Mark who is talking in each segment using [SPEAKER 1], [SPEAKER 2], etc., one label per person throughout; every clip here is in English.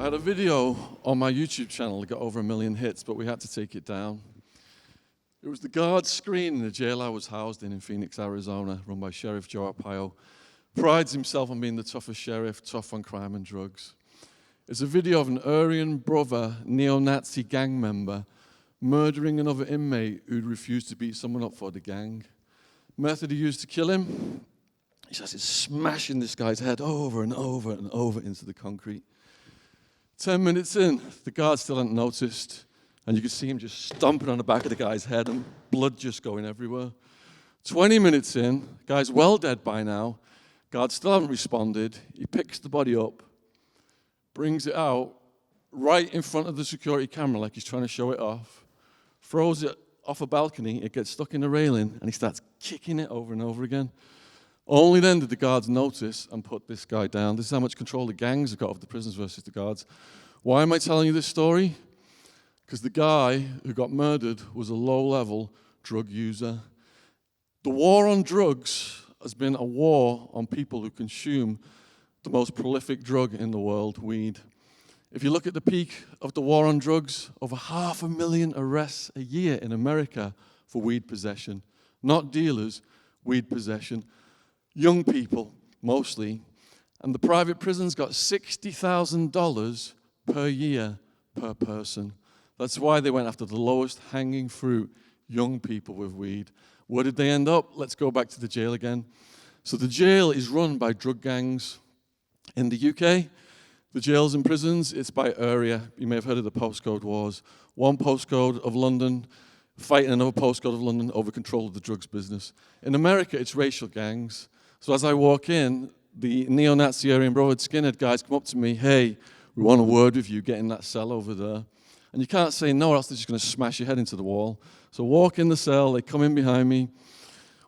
[SPEAKER 1] had a video on my YouTube channel that got over 1 million hits, but we had to take it down. It was the guard screen in the jail I was housed in Phoenix, Arizona, run by Sheriff Joe Arpaio. Prides himself on being the toughest sheriff, tough on crime and drugs. It's a video of an Aryan brother, neo-Nazi gang member, murdering another inmate who'd refused to beat someone up for the gang. Method he used to kill him, he started smashing this guy's head over and over and over into the concrete. 10 minutes in, the guard still hadn't noticed, and you could see him just stomping on the back of the guy's head and blood just going everywhere. 20 minutes in, the guy's well dead by now, guard still haven't responded. He picks the body up, brings it out right in front of the security camera like he's trying to show it off, throws it off a balcony, it gets stuck in the railing, and he starts kicking it over and over again. Only then did the guards notice and put this guy down. This is how much control the gangs have got of the prisons versus the guards. Why am I telling you this story? Because the guy who got murdered was a low-level drug user. The war on drugs has been a war on people who consume the most prolific drug in the world, weed. If you look at the peak of the war on drugs, over 500,000 arrests a year in America for weed possession. Not dealers, weed possession. Young people, mostly. And the private prisons got $60,000 per year per person. That's why they went after the lowest hanging fruit, young people with weed. Where did they end up? Let's go back to the jail again. So the jail is run by drug gangs. In the UK, the jails and prisons, it's by area. You may have heard of the postcode wars. One postcode of London fighting another postcode of London over control of the drugs business. In America, it's racial gangs. So as I walk in, the neo-Nazi Aryan Brotherhood skinhead guys come up to me, hey, we want a word with you, get in that cell over there. And you can't say no, or else they're just going to smash your head into the wall. So walk in the cell, they come in behind me.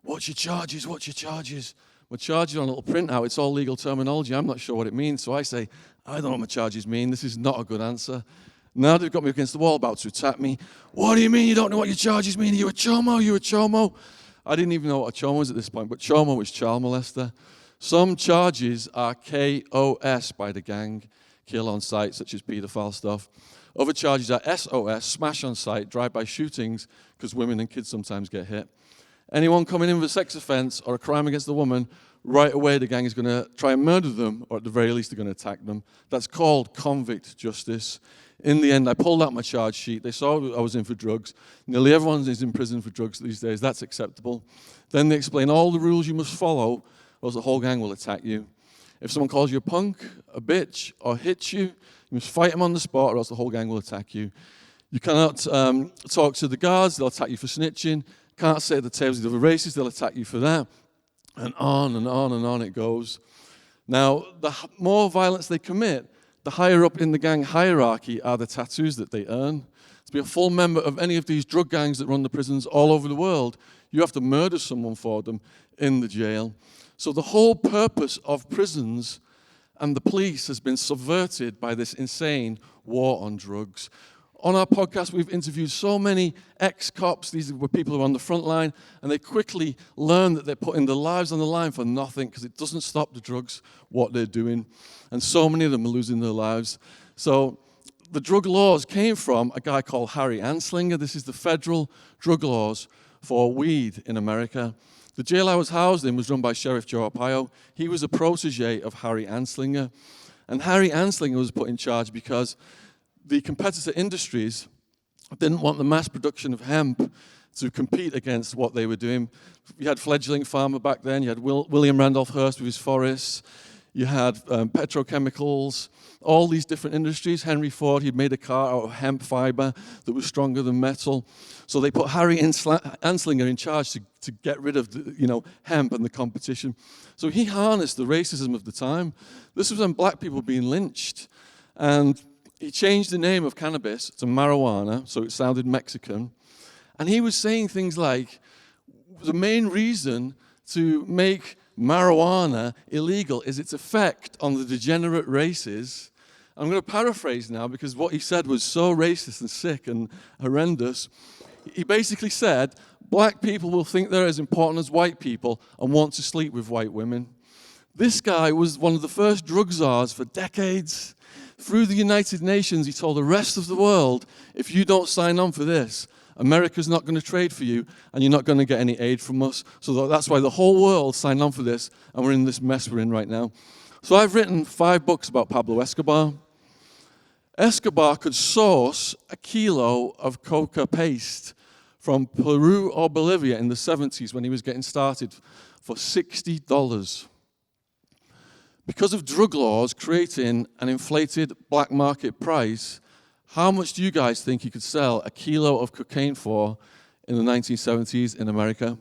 [SPEAKER 1] What's your charges? What's your charges? My charges are on a little printout. It's all legal terminology. I'm not sure what it means. So I say, I don't know what my charges mean. This is not a good answer. Now they've got me against the wall, about to attack me. What do you mean you don't know what your charges mean? Are you a chomo? Are you a chomo? I didn't even know what a chomo was at this point, but chomo is child molester. Some charges are KOS by the gang, kill on sight, such as paedophile stuff. Other charges are SOS, smash on sight, drive-by shootings, because women and kids sometimes get hit. Anyone coming in with a sex offense or a crime against a woman, right away the gang is going to try and murder them, or at the very least they're going to attack them. That's called convict justice. In the end, I pulled out my charge sheet. They saw I was in for drugs. Nearly everyone is in prison for drugs these days. That's acceptable. Then they explain all the rules you must follow, or else the whole gang will attack you. If someone calls you a punk, a bitch, or hits you, you must fight them on the spot, or else the whole gang will attack you. You cannot talk to the guards. They'll attack you for snitching. Can't sit at the tables of the other races. They'll attack you for that. And on and on and on it goes. Now, the more violence they commit, the higher up in the gang hierarchy are the tattoos that they earn. To be a full member of any of these drug gangs that run the prisons all over the world, you have to murder someone for them in the jail. So the whole purpose of prisons and the police has been subverted by this insane war on drugs. On our podcast, we've interviewed so many ex-cops. These were people who are on the front line, and they quickly learn that they're putting their lives on the line for nothing because it doesn't stop the drugs, what they're doing. And so many of them are losing their lives. So the drug laws came from a guy called Harry Anslinger. This is the federal drug laws for weed in America. The jail I was housed in was run by Sheriff Joe Arpaio. He was a protege of Harry Anslinger. And Harry Anslinger was put in charge because the competitor industries didn't want the mass production of hemp to compete against what they were doing. You had fledgling farmer back then. You had William Randolph Hearst with his forests. You had petrochemicals, all these different industries. Henry Ford, he'd made a car out of hemp fiber that was stronger than metal. So they put Harry Anslinger in charge to get rid of the, hemp and the competition. So he harnessed the racism of the time. This was when black people were being lynched. And he changed the name of cannabis to marijuana, so it sounded Mexican. And he was saying things like, the main reason to make marijuana illegal is its effect on the degenerate races. I'm going to paraphrase now because what he said was so racist and sick and horrendous. He basically said, black people will think they're as important as white people and want to sleep with white women. This guy was one of the first drug czars for decades. through the United Nations, he told the rest of the world, if you don't sign on for this, America's not going to trade for you, and you're not going to get any aid from us. So that's why the whole world signed on for this, and we're in this mess we're in right now. So I've written 5 books about Pablo Escobar. Escobar could source a kilo of coca paste from Peru or Bolivia in the 70s when he was getting started for $60. Because of drug laws creating an inflated black market price, how much do you guys think he could sell a kilo of cocaine for in the 1970s in America?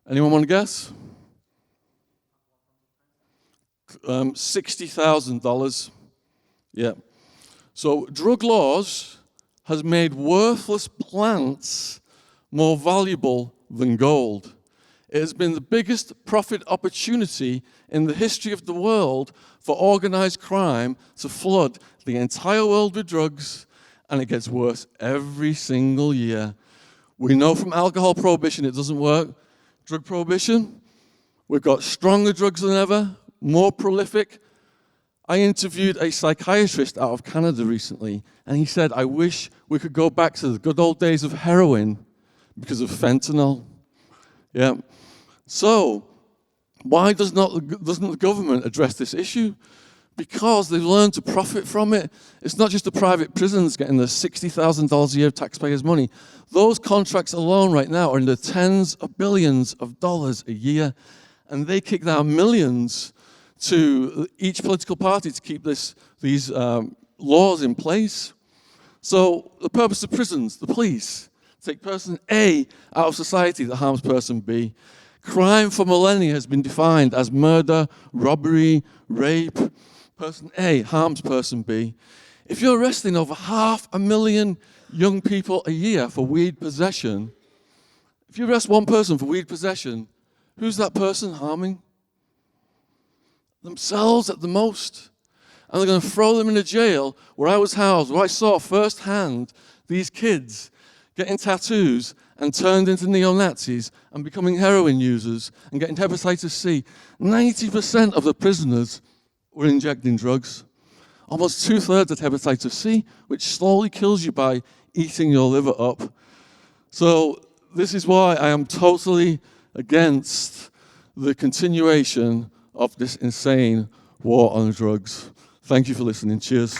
[SPEAKER 1] Anyone want to guess? $60,000. Yeah. So drug laws has made worthless plants more valuable than gold. It has been the biggest profit opportunity in the history of the world for organized crime to flood the entire world with drugs, and it gets worse every single year. We know from alcohol prohibition it doesn't work. Drug prohibition, we've got stronger drugs than ever, more prolific. I interviewed a psychiatrist out of Canada recently, and he said, I wish we could go back to the good old days of heroin because of fentanyl. Yeah. So, why doesn't the government address this issue? Because they've learned to profit from it. It's not just the private prisons getting the $60,000 a year of taxpayers' money. Those contracts alone right now are in the tens of billions of dollars a year, and they kick down millions to each political party to keep these laws in place. So the purpose of prisons, the police, take person A out of society that harms person B. Crime for millennia has been defined as murder, robbery, rape. Person A harms person B. If you're arresting over 500,000 young people a year for weed possession, if you arrest one person for weed possession, who's that person harming? Themselves at the most. And they're going to throw them in a jail where I was housed, where I saw firsthand these kids getting tattoos and turned into neo-Nazis and becoming heroin users and getting hepatitis C. 90% of the prisoners were injecting drugs. Almost 2/3 of hepatitis C, which slowly kills you by eating your liver up. So this is why I am totally against the continuation of this insane war on drugs. Thank you for listening. Cheers.